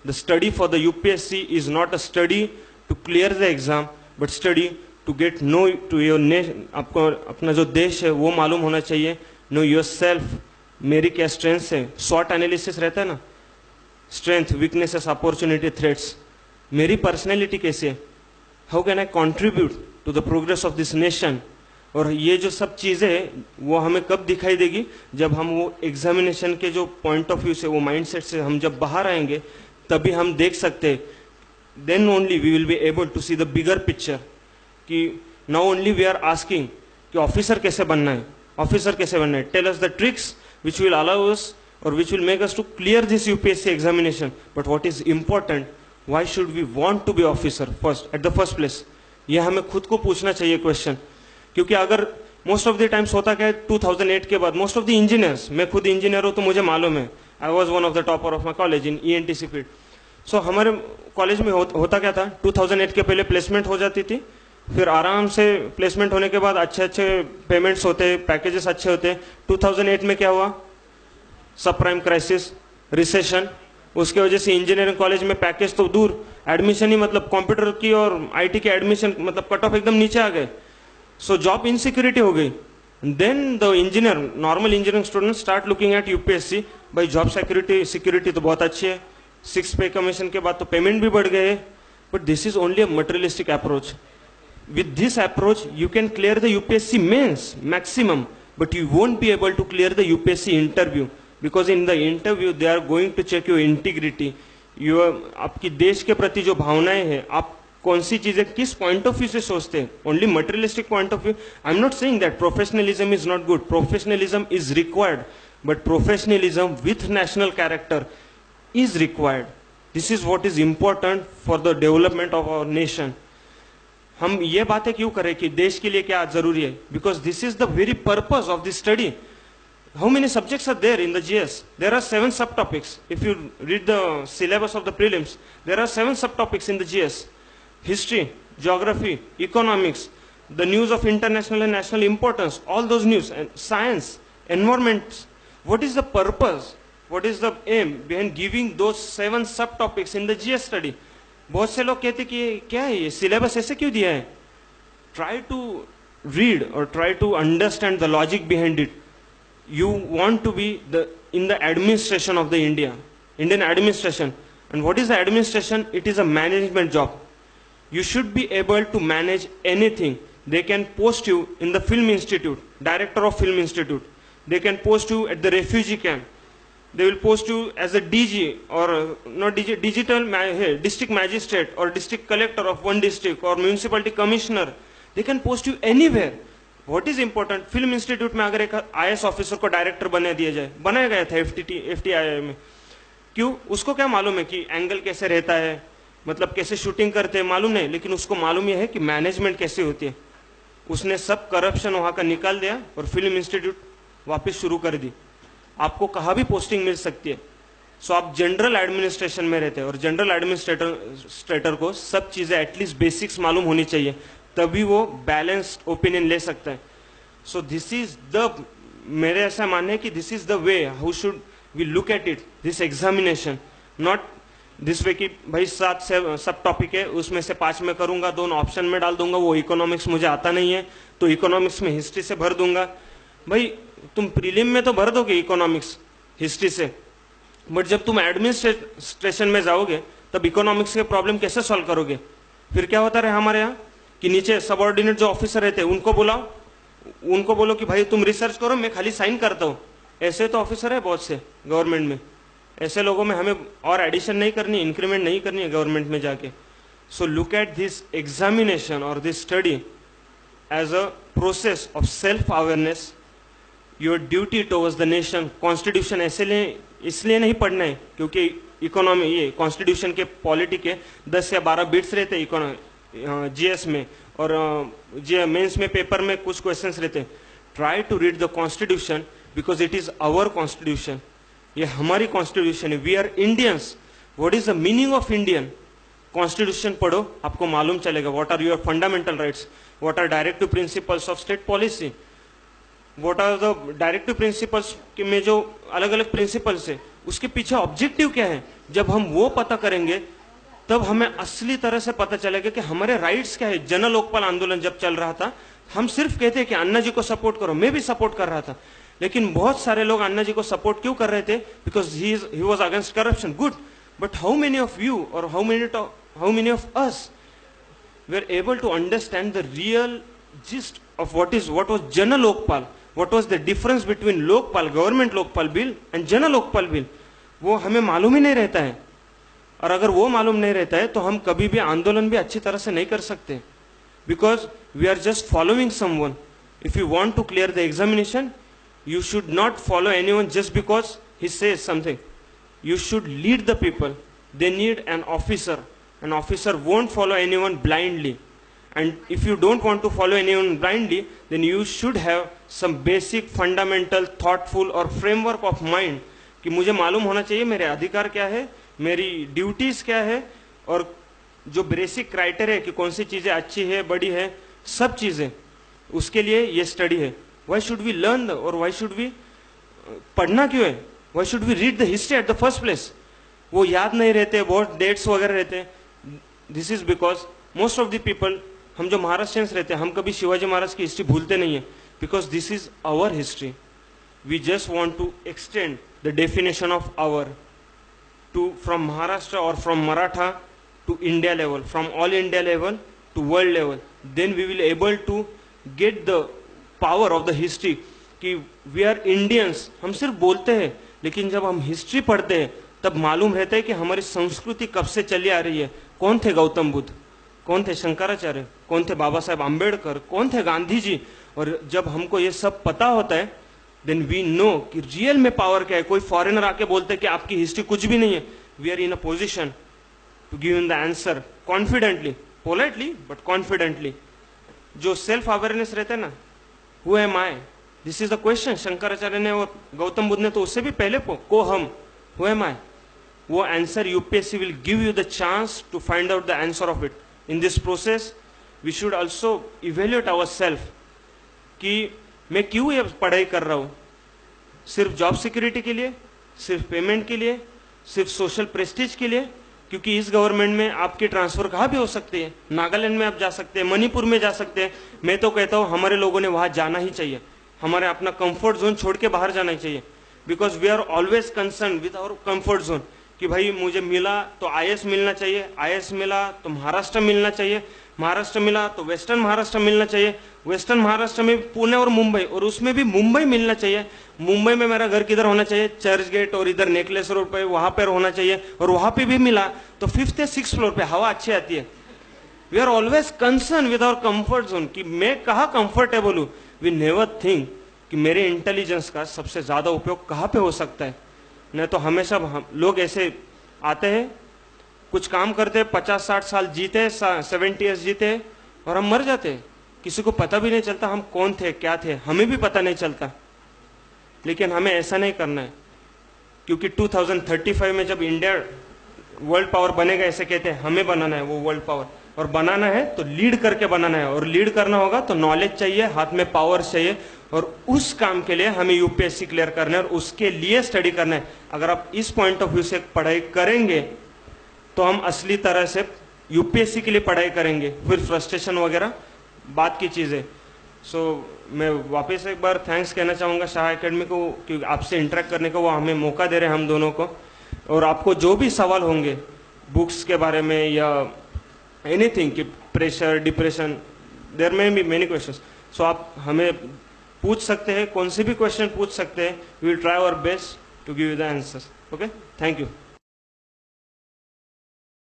The study for the UPSC is not a study to clear the exam, but study to get know to your nation. आपको अपना जो देश है वो मालूम होना चाहिए. Know yourself. मेरी क्या strengths है? SWOT analysis रहता है ना, strength, weaknesses, opportunity, threats. मेरी personality कैसी है? How can I contribute to the progress of this nation? और ये जो सब चीज़ें हैं वो हमें कब दिखाई देगी? जब हम वो एग्जामिनेशन के जो पॉइंट ऑफ व्यू से, वो माइंडसेट से हम जब बाहर आएंगे, तभी हम देख सकते हैं. Then only we will be able to see the bigger picture. कि now only we are asking कि ऑफिसर कैसे बनना है, ऑफिसर कैसे बनना है. Tell us the tricks which will allow us और which will make us to clear this UPSC examination. But what is important, why should we want to be officer first at the first place? ये हमें खुद को पूछना चाहिए question. क्योंकि अगर most of the times होता क्या है, 2008 के बाद मोस्ट ऑफ द इंजीनियर्स, मैं खुद इंजीनियर हूं तो मुझे मालूम है, I was one of the topper of my college in ENTC field. So हमारे कॉलेज में होता क्या था, 2008 के पहले प्लेसमेंट हो जाती थी, फिर आराम से प्लेसमेंट होने के बाद अच्छे अच्छे पेमेंट्स होते, पैकेजेस अच्छे होते. 2008 में क्या हुआ, सब प्राइम क्राइसिस, रिसेशन. उसके वजह से इंजीनियरिंग कॉलेज में पैकेज तो दूर, एडमिशन ही मतलब कंप्यूटर की और IT के एडमिशन मतलब कट ऑफ एकदम नीचे आ गए. So job insecurity हो गई. Then the engineer, normal engineering students start looking at UPSC. भाई job security तो बहुत अच्छी है, 6 पे कमीशन के बाद तो पेमेंट भी बढ़ गए. But this is only a materialistic approach. With this approach, you can clear the UPSC mains maximum, but you won't be able to clear the UPSC interview because in the interview they are going to check your integrity. Your आपकी देश के प्रति जो भावनाएं हैं, आप कौन सी चीजें किस पॉइंट ऑफ व्यू से सोचते हैं. Only materialistic point of view. I am not saying that professionalism is not good. Professionalism is required, but professionalism with national character is required. This is what is important for the development of our nation. हम ये बातें क्यों करें कि देश के लिए क्या जरूरी है? Because this is the very purpose of this study. How many subjects are there in the GS? There are 7 subtopics. If you read the syllabus of the prelims, there are 7 subtopics in the GS. History, geography, economics, the news of international and national importance, all those news, and science, environment. What is the purpose? What is the aim behind giving those 7 subtopics in the GS study? बहुत से लोग कहते कि क्या है ये syllabus ऐसे क्यों दिया है? Try to read or try to understand the logic behind it. You want to be in the administration of the Indian administration. And what is the administration? It is a management job. You should be able to manage anything. They can post you in the film institute, director of film institute. They can post you at the refugee camp. They will post you as a DG or not DG, district magistrate or district collector of one district or municipality commissioner. They can post you anywhere. What is important? Film institute में अगर एक IAS officer को director बना दिया जाए, बनाया गया था FTII में, क्यों? उसको क्या मालूम है कि एंगल कैसे रहता है, मतलब कैसे शूटिंग करते हैं, मालूम नहीं, लेकिन उसको मालूम यह है कि मैनेजमेंट कैसे होती है. उसने सब करप्शन वहां का निकाल दिया और फिल्म इंस्टीट्यूट वापस शुरू कर दी. आपको कहाँ भी पोस्टिंग मिल सकती है. सो आप जनरल एडमिनिस्ट्रेशन में रहते हैं और जनरल एडमिनिस्ट्रेटर को सब चीजें एटलीस्ट बेसिक्स मालूम होनी चाहिए, तभी वो बैलेंस्ड ओपिनियन ले सकता है. सो दिस इज द, मेरे ऐसा मानना है कि this is the way how should we look at it, this examination. Not this way कि भाई 7 सब टॉपिक है, उसमें से 5 में करूंगा, 2 ऑप्शन में डाल दूंगा, वो इकोनॉमिक्स मुझे आता नहीं है तो इकोनॉमिक्स में हिस्ट्री से भर दूंगा. भाई तुम प्रीलिम में तो भर दोगे इकोनॉमिक्स हिस्ट्री से, बट जब तुम एडमिनिस्ट्रेशन में जाओगे तब इकोनॉमिक्स के प्रॉब्लम कैसे सॉल्व करोगे? फिर क्या होता रहे हमारे यहाँ कि नीचे सबऑर्डिनेट जो ऑफिसर रहते हैं उनको बुलाओ, उनको बोलो कि भाई तुम रिसर्च करो, मैं खाली साइन करता हूँ. ऐसे तो ऑफिसर है बहुत से गवर्नमेंट में. ऐसे लोगों में हमें और एडिशन नहीं करनी, इंक्रीमेंट नहीं करनी है गवर्नमेंट में जाके. So look at this examination और this study as a process of self awareness, your duty towards the nation. Constitution इसलिए नहीं पढ़ना है क्योंकि इकोनॉमी, ये कॉन्स्टिट्यूशन के पॉलिटी के 10 या 12 बिट्स रहते हैं GS में, और मेंस में पेपर में कुछ क्वेश्चंस रहते हैं. Try to read the constitution because it is our constitution. ये हमारी कॉन्स्टिट्यूशन है. We are Indians. What is the meaning of Indian? Constitution पढ़ो, आपको मालूम चलेगा. What are your fundamental rights, what are directive principles of state policy, what are the directive principles में जो अलग अलग प्रिंसिपल्स है उसके पीछे ऑब्जेक्टिव क्या है। जब हम वो पता करेंगे तब हमें असली तरह से पता चलेगा कि हमारे राइट्स क्या है। जन लोकपाल आंदोलन जब चल रहा था, हम सिर्फ कहते हैं कि अन्ना जी को सपोर्ट करो, मैं भी सपोर्ट कर रहा था, लेकिन बहुत सारे लोग अन्ना जी को सपोर्ट क्यों कर रहे थे? Because he was against corruption. Good, but how many of you और how many of us were able to understand the real gist of what was Jana Lokpal, what was the difference between Lokpal, government Lokpal bill and Jana Lokpal bill? वो हमें मालूम ही नहीं रहता है, और अगर वो मालूम नहीं रहता है तो हम कभी भी आंदोलन भी अच्छी तरह से नहीं कर सकते, because we are just following someone. If you want to clear the examination, you should not follow anyone just because he says something. You should lead the people. They need an officer. An officer won't follow anyone blindly, and if you don't want to follow anyone blindly, then you should have some basic fundamental thoughtful or framework of mind कि मुझे मालूम होना चाहिए मेरे अधिकार क्या है, मेरी ड्यूटीज क्या है, और जो बेसिक क्राइटेरिया कि कौन सी चीजें अच्छी है, बड़ी है, सब चीजें, उसके लिए ये स्टडी है. वाई शुड वी लर्न और वाई शुड वी पढ़ना क्यों है? Why should we read the history at the first place? वो याद नहीं रहते, बहुत डेट्स वगैरह रहते हैं. This is because most of the people, हम जो महाराष्ट्रियंस रहते हैं, हम कभी शिवाजी महाराज की हिस्ट्री भूलते नहीं है, because this is our history. We just want to extend the definition of our to from Maharashtra और from Maratha to India level, from all India level to world level. Then we will able to get the power of the history कि we are Indians. हम सिर्फ बोलते हैं, लेकिन जब हम history पढ़ते हैं तब मालूम रहता है कि हमारी संस्कृति कब से चली आ रही है. कौन थे गौतम बुद्ध, कौन थे शंकराचार्य, कौन थे बाबा साहेब आम्बेडकर, कौन थे गांधी जी. और जब हमको ये सब पता होता है, देन वी नो कि रियल में पावर क्या है. कोई फॉरेनर आके बोलते हैं कि आपकी हिस्ट्री कुछ भी नहीं है. We are in a position to give him the answer confidently, politely but confidently. जो self awareness रहता है ना, who am I, this is the question. Shankaracharya ने और गौतम बुद्ध ने तो उससे भी पहले को हम, who am I, वो answer UPSC will give you the chance to find out the answer of it. In this process we should also evaluate ourselves कि मैं क्यों ये पढ़ाई कर रहा हूँ. सिर्फ जॉब सिक्योरिटी के लिए, सिर्फ पेमेंट के लिए, सिर्फ सोशल प्रेस्टीज के लिए? क्योंकि इस गवर्नमेंट में आपकी ट्रांसफर कहाँ भी हो सकती है. नागालैंड में आप जा सकते हैं, मणिपुर में जा सकते हैं. मैं तो कहता हूँ हमारे लोगों ने वहां जाना ही चाहिए. हमारे अपना कंफर्ट जोन छोड़ के बाहर जाना ही चाहिए. Because we are always concern with our comfort zone कि भाई मुझे मिला तो आईएएस मिलना चाहिए, आईएएस मिला तो महाराष्ट्र मिलना चाहिए, महाराष्ट्र मिला तो वेस्टर्न महाराष्ट्र मिलना चाहिए, वेस्टर्न महाराष्ट्र में पुणे और मुंबई, और उसमें भी मुंबई मिलना चाहिए. मुंबई में मेरा घर किधर होना चाहिए? चर्च गेट और इधर नेकलेस रोड पे, वहां पर होना चाहिए. और वहां पे भी मिला तो 5th या 6th फ्लोर पे हवा अच्छी आती है. We are always concern with our comfort zone कि मैं कहाँ कंफर्टेबल हूँ. वी नेवर थिंक कि मेरे इंटेलिजेंस का सबसे ज्यादा उपयोग कहाँ पे हो सकता है. नहीं तो हमेशा लोग ऐसे आते हैं, कुछ काम करते, 50-60 साल जीते, 70 ईयर्स जीते, और हम मर जाते. किसी को पता भी नहीं चलता हम कौन थे, क्या थे, हमें भी पता नहीं चलता. लेकिन हमें ऐसा नहीं करना है, क्योंकि 2035 में जब इंडिया वर्ल्ड पावर बनेगा, ऐसे कहते हैं, हमें बनाना है वो वर्ल्ड पावर. और बनाना है तो लीड करके बनाना है, और लीड करना होगा तो नॉलेज चाहिए, हाथ में पावर चाहिए, और उस काम के लिए हमें यूपीएससी क्लियर करना है और उसके लिए स्टडी करना है. अगर आप इस पॉइंट ऑफ व्यू से पढ़ाई करेंगे तो हम असली तरह से यूपीएससी के लिए पढ़ाई करेंगे. फिर फ्रस्ट्रेशन वगैरह बात की चीज़ है. सो मैं वापस एक बार थैंक्स कहना चाहूँगा शाह एकेडमी को, क्योंकि आपसे इंटरेक्ट करने को वो हमें मौका दे रहे हैं हम दोनों को. और आपको जो भी सवाल होंगे बुक्स के बारे में या एनीथिंग कि प्रेशर, डिप्रेशन, देयर में बी मेनी क्वेश्चंस, सो आप हमें पूछ सकते हैं, कौन से भी क्वेश्चन पूछ सकते हैं. We will try our best to give you the answers. Okay, thank you.